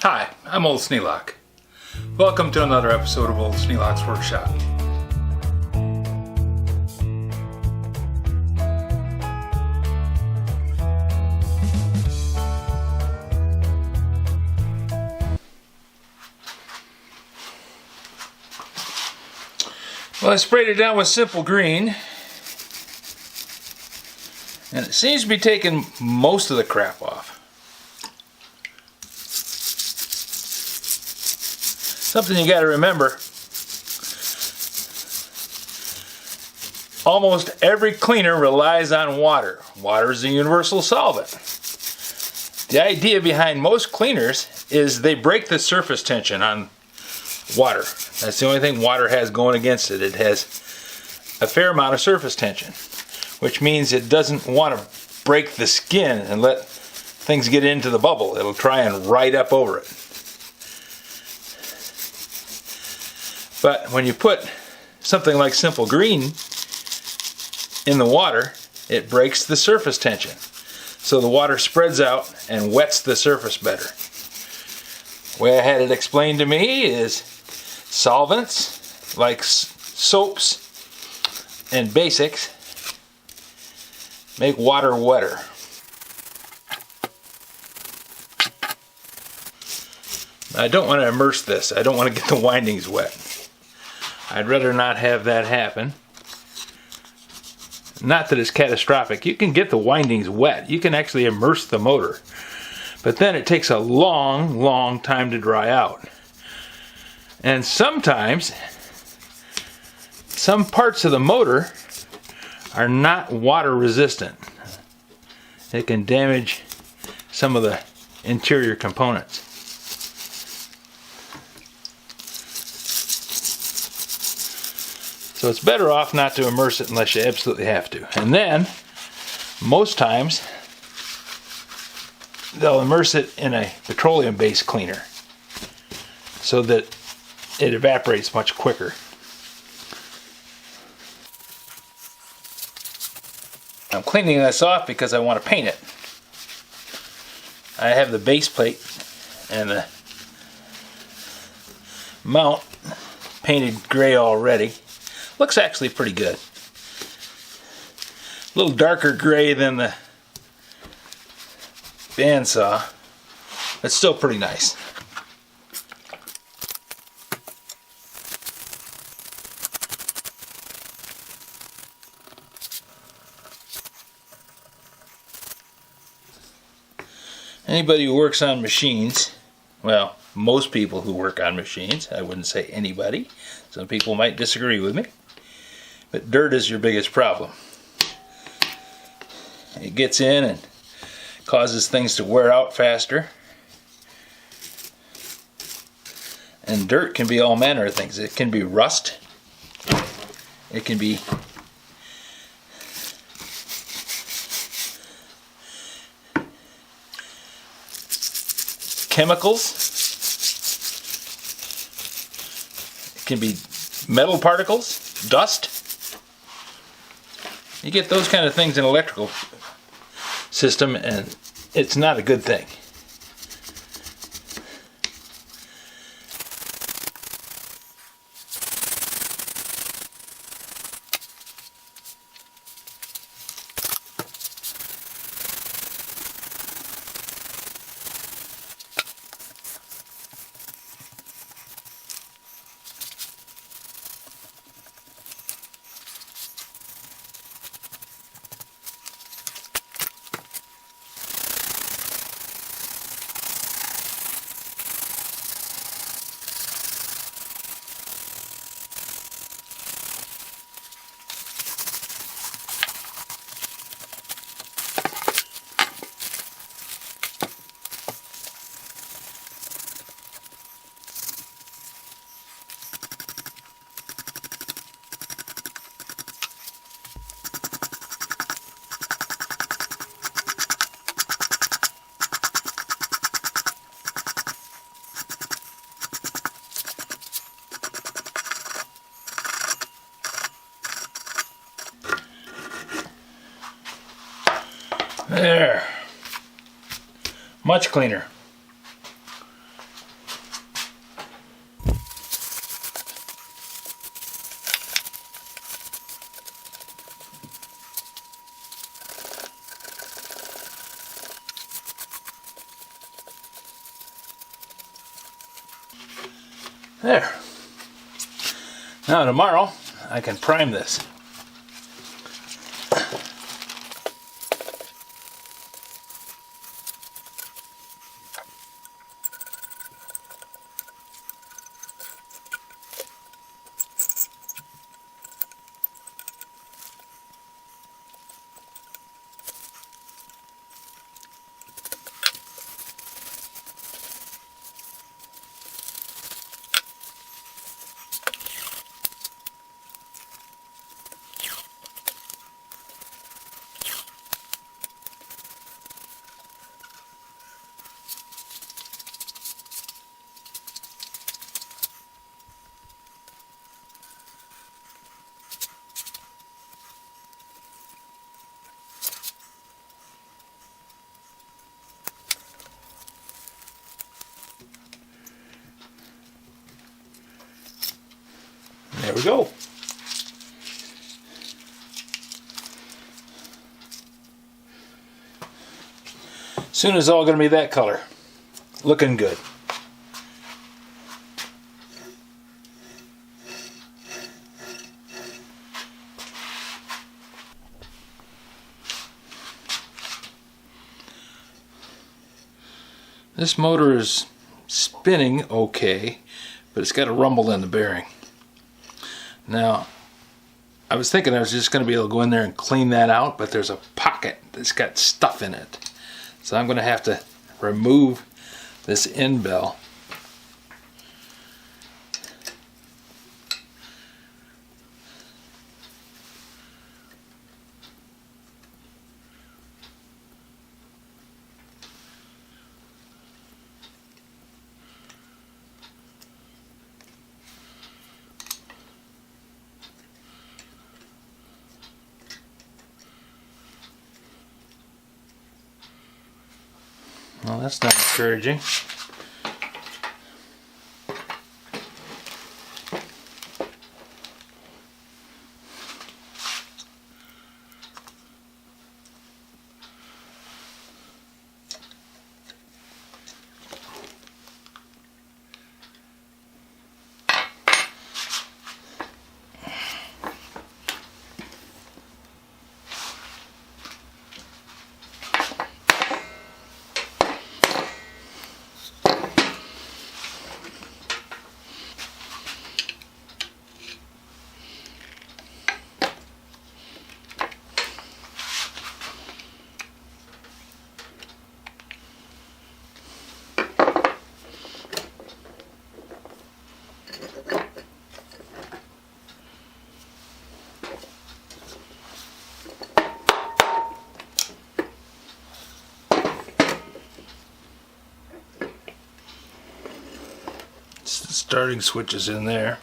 Hi, I'm Old Sneelock. Welcome to another episode of Old Sneelock's Workshop. Well, I sprayed it down with Simple Green, and it seems to be taking most of the crap off. Something you got to remember, almost every cleaner relies on water. Water is a universal solvent. The idea behind most cleaners is they break the surface tension on water. That's the only thing water has going against it. It has a fair amount of surface tension, which means it doesn't want to break the skin and let things get into the bubble. It'll try and ride up over it. But when you put something like Simple Green in the water, it breaks the surface tension. So the water spreads out and wets the surface better. The way I had it explained to me is solvents like soaps and basics make water wetter. I don't want to immerse this. I don't want to get the windings wet. I'd rather not have that happen. Not that it's catastrophic. You can get the windings wet. You can actually immerse the motor. But then it takes a long, long time to dry out. And sometimes, some parts of the motor are not water resistant. It can damage some of the interior components. So it's better off not to immerse it unless you absolutely have to. And then, most times, they'll immerse it in a petroleum-based cleaner so that it evaporates much quicker. I'm cleaning this off because I want to paint it. I have the base plate and the mount painted gray already. Looks actually pretty good. A little darker gray than the bandsaw, but still pretty nice. Anybody who works on machines, well, most people who work on machines, I wouldn't say anybody, some people might disagree with me, but dirt is your biggest problem. It gets in and causes things to wear out faster. And dirt can be all manner of things. It can be rust. It can be chemicals. It can be metal particles, dust. You get those kind of things in an electrical system and it's not a good thing. There. Much cleaner. There. Now tomorrow I can prime this. There we go. Soon it's all going to be that color. Looking good. This motor is spinning okay, but it's got a rumble in the bearing. Now, I was thinking I was just going to be able to go in there and clean that out, but there's a pocket that's got stuff in it. So I'm going to have to remove this end bell. Well, that's not encouraging. The starting switch is in there.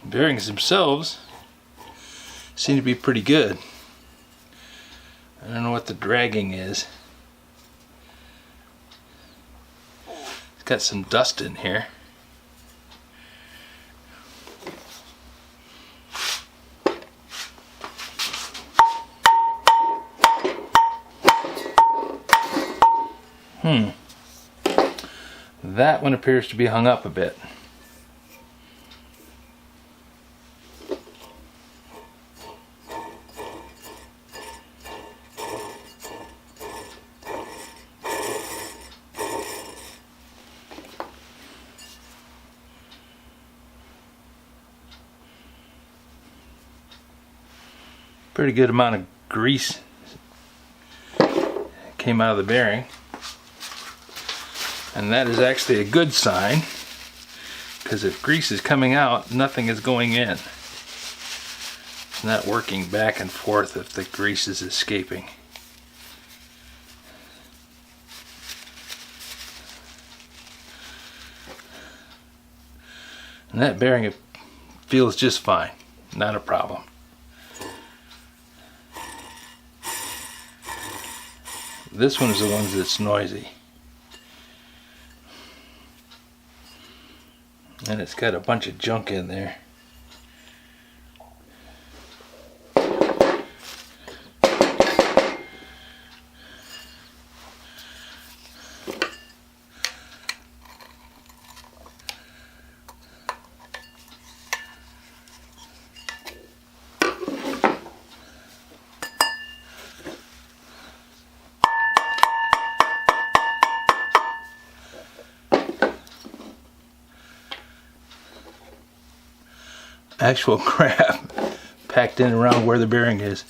Bearings themselves seem to be pretty good. I don't know what the dragging is. It's got some dust in here. That one appears to be hung up a bit. Pretty good amount of grease came out of the bearing, and that is actually a good sign, because if grease is coming out, nothing is going in. It's not working back and forth if the grease is escaping. And that bearing, it feels just fine, not a problem. This one's the one that's noisy. And it's got a bunch of junk in there. Actual crap packed in around where the bearing is.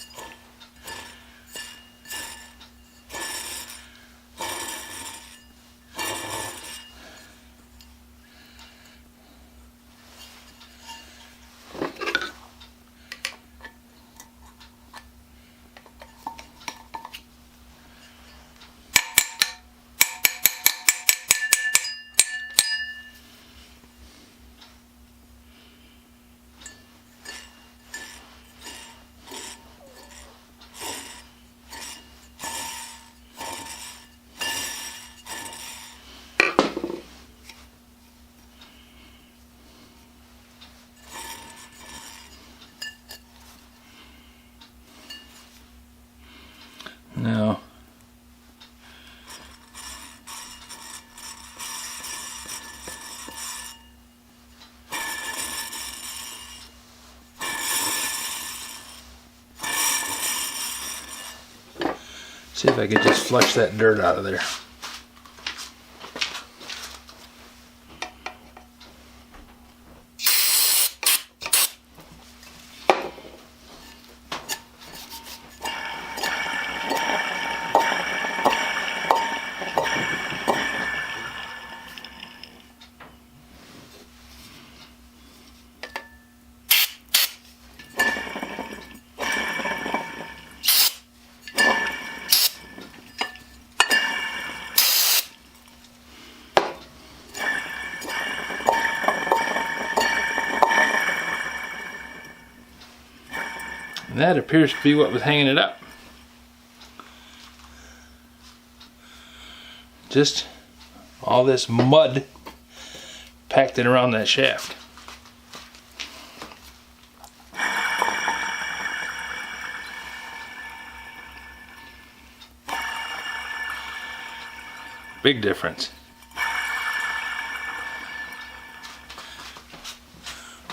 Now, see if I could just flush that dirt out of there. And that appears to be what was hanging it up. Just all this mud packed in around that shaft. Big difference.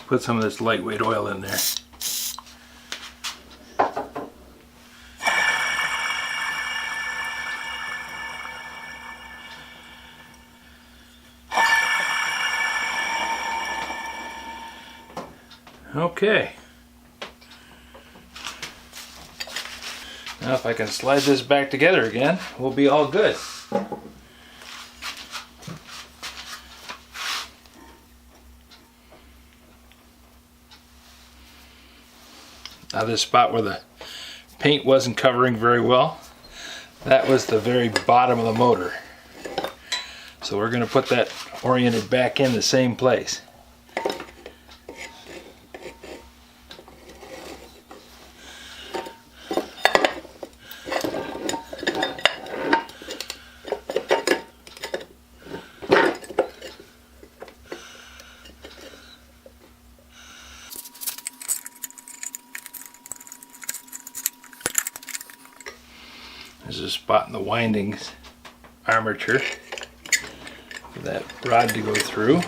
Put some of this lightweight oil in there. Okay. Now if I can slide this back together again, we'll be all good. Now this spot where the paint wasn't covering very well, that was the very bottom of the motor. So we're going to put that oriented back in the same place. There's a spot in the windings armature for that rod to go through.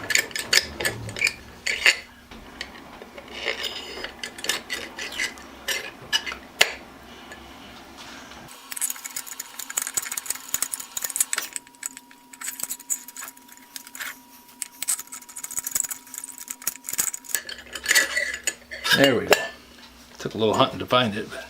There we go. Took a little hunting to find it, but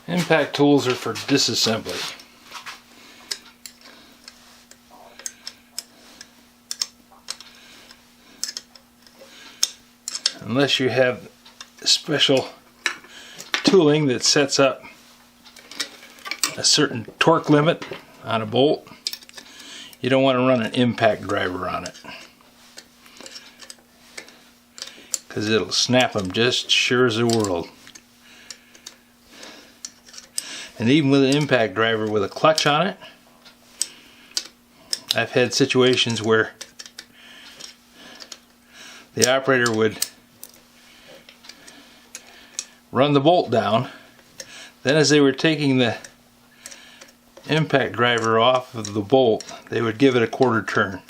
Impact tools are for disassembly. Unless you have special tooling that sets up a certain torque limit on a bolt, you don't want to run an impact driver on it, because it'll snap them just sure as the world. And even with an impact driver with a clutch on it, I've had situations where the operator would run the bolt down, then as they were taking the impact driver off of the bolt, they would give it a quarter turn.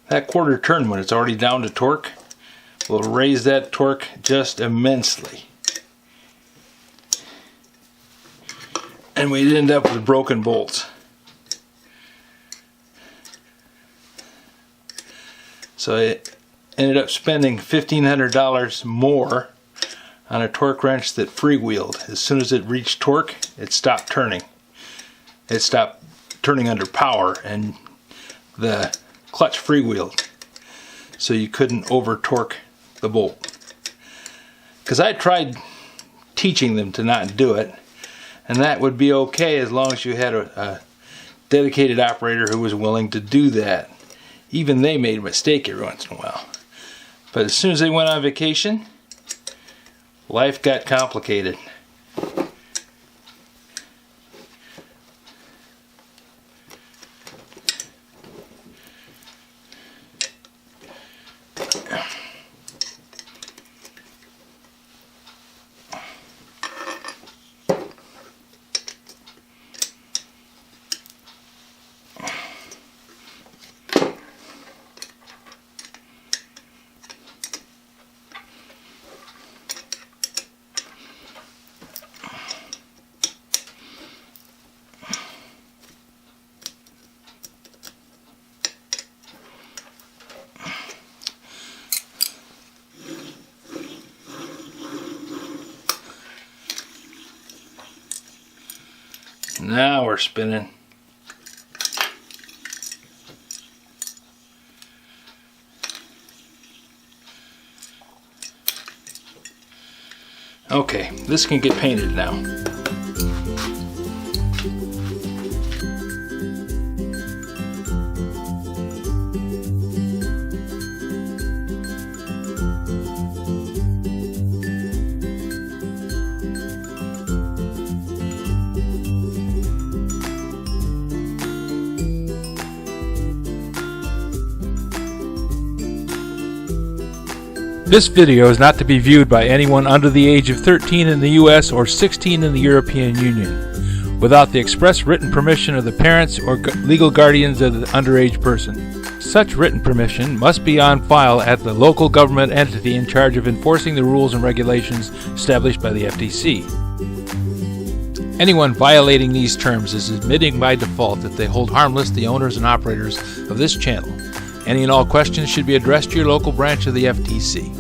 That quarter turn, when it's already down to torque, will raise that torque just immensely. And we'd end up with broken bolts. So I ended up spending $1,500 more on a torque wrench that freewheeled. As soon as it reached torque, it stopped turning. It stopped turning under power, and the clutch freewheeled. So you couldn't over torque the bolt. Because I tried teaching them to not do it, and that would be okay as long as you had a dedicated operator who was willing to do that. Even they made a mistake every once in a while. But as soon as they went on vacation, life got complicated. Now we're spinning. Okay, this can get painted now. This video is not to be viewed by anyone under the age of 13 in the U.S. or 16 in the European Union, without the express written permission of the parents or legal guardians of the underage person. Such written permission must be on file at the local government entity in charge of enforcing the rules and regulations established by the FTC. Anyone violating these terms is admitting by default that they hold harmless the owners and operators of this channel. Any and all questions should be addressed to your local branch of the FTC.